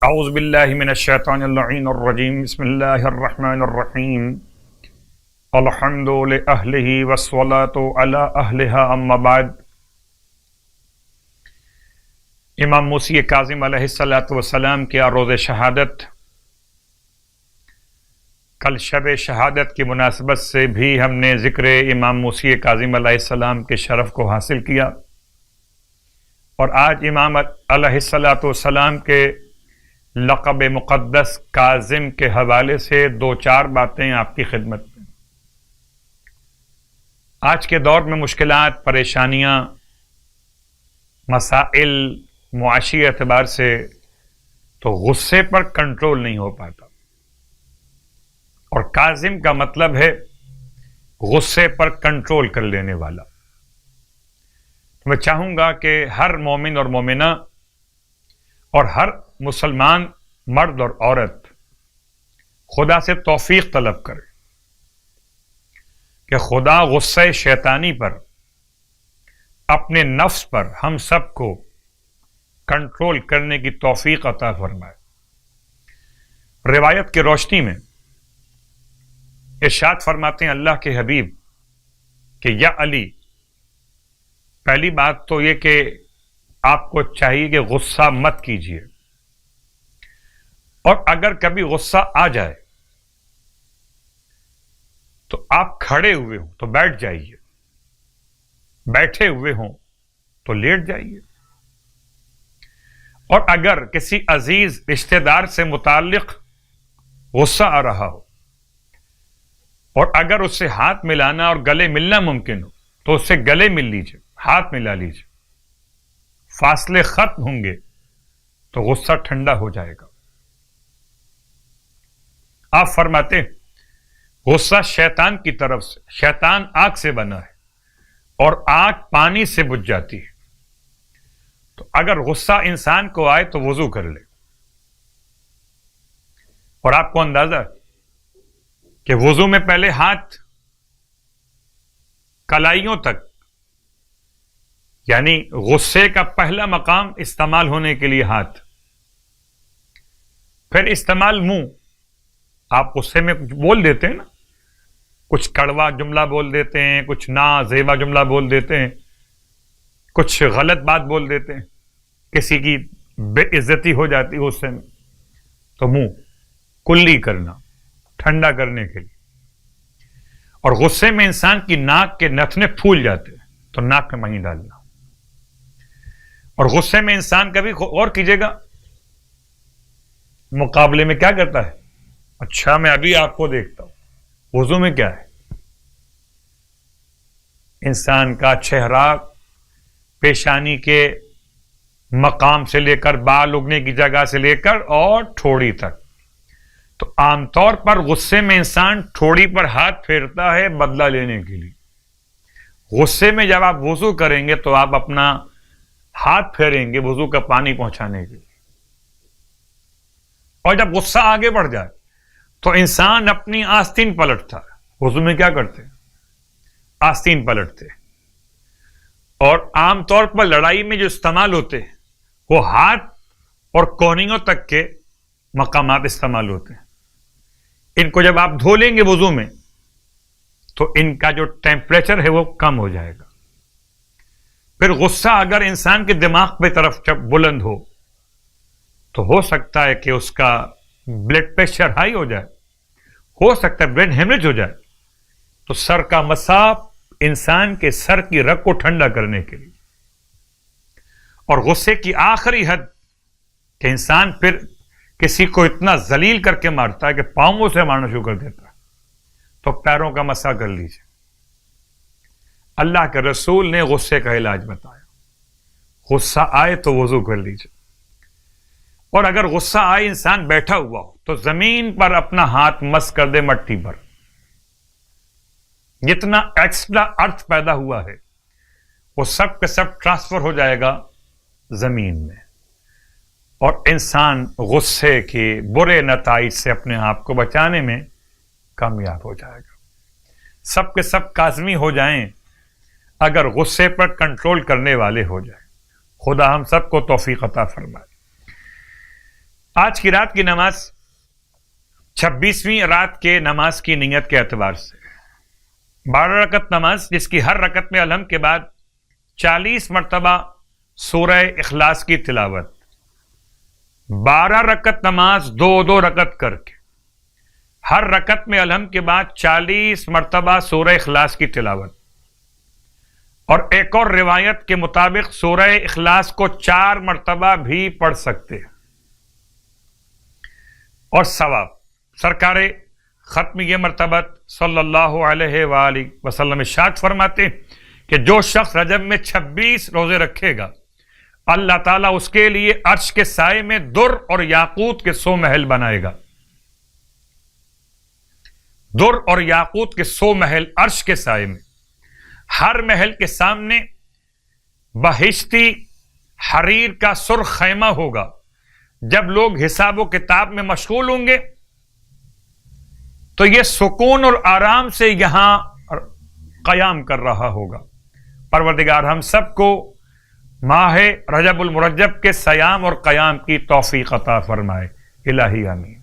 اعوذ باللہ من الشیطان اللعین الرجیم بسم اللہ الرحمن الرحیم الحمد لأہلہ والصلاة علی اہلہا اما بعد۔ امام موسی کاظم علیہ السلام کی روز شہادت، کل شب شہادت کی مناسبت سے بھی ہم نے ذکر امام موسی کاظم علیہ السلام کے شرف کو حاصل کیا، اور آج امام علیہ السلام کے لقب مقدس کاظم کے حوالے سے دو چار باتیں آپ کی خدمت میں۔ آج کے دور میں مشکلات، پریشانیاں، مسائل معاشی اعتبار سے تو غصے پر کنٹرول نہیں ہو پاتا، اور کاظم کا مطلب ہے غصے پر کنٹرول کر لینے والا۔ میں چاہوں گا کہ ہر مومن اور مومنہ اور ہر مسلمان مرد اور عورت خدا سے توفیق طلب کرے کہ خدا غصہ شیطانی پر، اپنے نفس پر ہم سب کو کنٹرول کرنے کی توفیق عطا فرمائے۔ روایت کی روشنی میں ارشاد فرماتے ہیں اللہ کے حبیب کہ یا علی، پہلی بات تو یہ کہ آپ کو چاہیے کہ غصہ مت کیجیے، اور اگر کبھی غصہ آ جائے تو آپ کھڑے ہوئے ہوں تو بیٹھ جائیے، بیٹھے ہوئے ہوں تو لیٹ جائیے، اور اگر کسی عزیز رشتہ دار سے متعلق غصہ آ رہا ہو اور اگر اس سے ہاتھ ملانا اور گلے ملنا ممکن ہو تو اس سے گلے مل لیجیے، ہاتھ ملا لیجیے، فاصلے ختم ہوں گے تو غصہ ٹھنڈا ہو جائے گا۔ آپ فرماتے ہیں غصہ شیطان کی طرف سے، شیطان آگ سے بنا ہے اور آگ پانی سے بجھ جاتی ہے، تو اگر غصہ انسان کو آئے تو وضو کر لے، اور آپ کو اندازہ ہے کہ وضو میں پہلے ہاتھ کلائیوں تک، یعنی غصے کا پہلا مقام استعمال ہونے کے لیے ہاتھ، پھر استعمال منہ۔ آپ غصے میں کچھ بول دیتے ہیں نا، کچھ کڑوا جملہ بول دیتے ہیں، کچھ نازیبا جملہ بول دیتے ہیں، کچھ غلط بات بول دیتے ہیں، کسی کی بے عزتی ہو جاتی ہے غصے میں، تو منہ کلی کرنا ٹھنڈا کرنے کے لیے۔ اور غصے میں انسان کی ناک کے نتنے پھول جاتے ہیں تو ناک میں پانی ڈالنا۔ اور غصے میں انسان کبھی غور کیجیے گا مقابلے میں کیا کرتا ہے، اچھا میں ابھی آپ کو دیکھتا ہوں، وضو میں کیا ہے، انسان کا چہرہ پیشانی کے مقام سے لے کر بال اگنے کی جگہ سے لے کر اور ٹھوڑی تک، تو عام طور پر غصے میں انسان ٹھوڑی پر ہاتھ پھیرتا ہے بدلہ لینے کے لیے۔ غصے میں جب آپ وضو کریں گے تو آپ اپنا ہاتھ پھیریں گے وضو کا پانی پہنچانے کے لیے، اور جب غصہ آگے بڑھ جائے تو انسان اپنی آستین پلٹتا ہے۔ وضو میں کیا کرتے ہیں، آستین پلٹتے ہیں، اور عام طور پر لڑائی میں جو استعمال ہوتے ہیں وہ ہاتھ اور کونیوں تک کے مقامات استعمال ہوتے ہیں۔ ان کو جب آپ دھو لیں گے وضو میں تو ان کا جو ٹیمپریچر ہے وہ کم ہو جائے گا۔ پھر غصہ اگر انسان کے دماغ پہ طرف جب بلند ہو تو ہو سکتا ہے کہ اس کا بلڈ پریشر ہائی ہو جائے، ہو سکتا ہے برین ہیمریج ہو جائے، تو سر کا مساح انسان کے سر کی رگ کو ٹھنڈا کرنے کے لیے، اور غصے کی آخری حد کہ انسان پھر کسی کو اتنا ذلیل کر کے مارتا ہے کہ پاؤں سے مارنا شروع کر دیتا ہے، تو پیروں کا مسح کر لیجیے۔ اللہ کے رسول نے غصے کا علاج بتایا، غصہ آئے تو وضو کر لیجیے، اور اگر غصہ آئے انسان بیٹھا ہوا ہو تو زمین پر اپنا ہاتھ مس کر دے، مٹی پر، جتنا ایکسٹرا ارتھ پیدا ہوا ہے وہ سب کے سب ٹرانسفر ہو جائے گا زمین میں، اور انسان غصے کے برے نتائج سے اپنے آپ کو بچانے میں کامیاب ہو جائے گا۔ سب کے سب کاظمی ہو جائیں اگر غصے پر کنٹرول کرنے والے ہو جائیں۔ خدا ہم سب کو توفیق عطا فرمائے۔ آج کی رات کی نماز 26ویں رات کے نماز کی نیت کے اعتبار سے 12 رکعت نماز، جس کی ہر رکعت میں الحمد کے بعد 40 مرتبہ سورہ اخلاص کی تلاوت، 12 رکعت نماز 2 رکعت کر کے ہر رکعت میں الحمد کے بعد 40 مرتبہ سورہ اخلاص کی تلاوت، اور ایک اور روایت کے مطابق سورہ اخلاص کو 4 مرتبہ بھی پڑھ سکتے ہیں۔ اور ثواب سرکار ختمیہ مرتبت صلی اللہ علیہ وآلہ وسلم ارشاد فرماتے ہیں کہ جو شخص رجب میں 26 روزے رکھے گا، اللہ تعالیٰ اس کے لیے عرش کے سائے میں در اور یاقوت کے 100 محل بنائے گا۔ در اور یاقوت کے 100 محل عرش کے سائے میں، ہر محل کے سامنے بہشتی حریر کا سرخ خیمہ ہوگا۔ جب لوگ حساب و کتاب میں مشغول ہوں گے تو یہ سکون اور آرام سے یہاں قیام کر رہا ہوگا۔ پروردگار ہم سب کو ماہ رجب المرجب کے صیام اور قیام کی توفیق عطا فرمائے، الہی آمین۔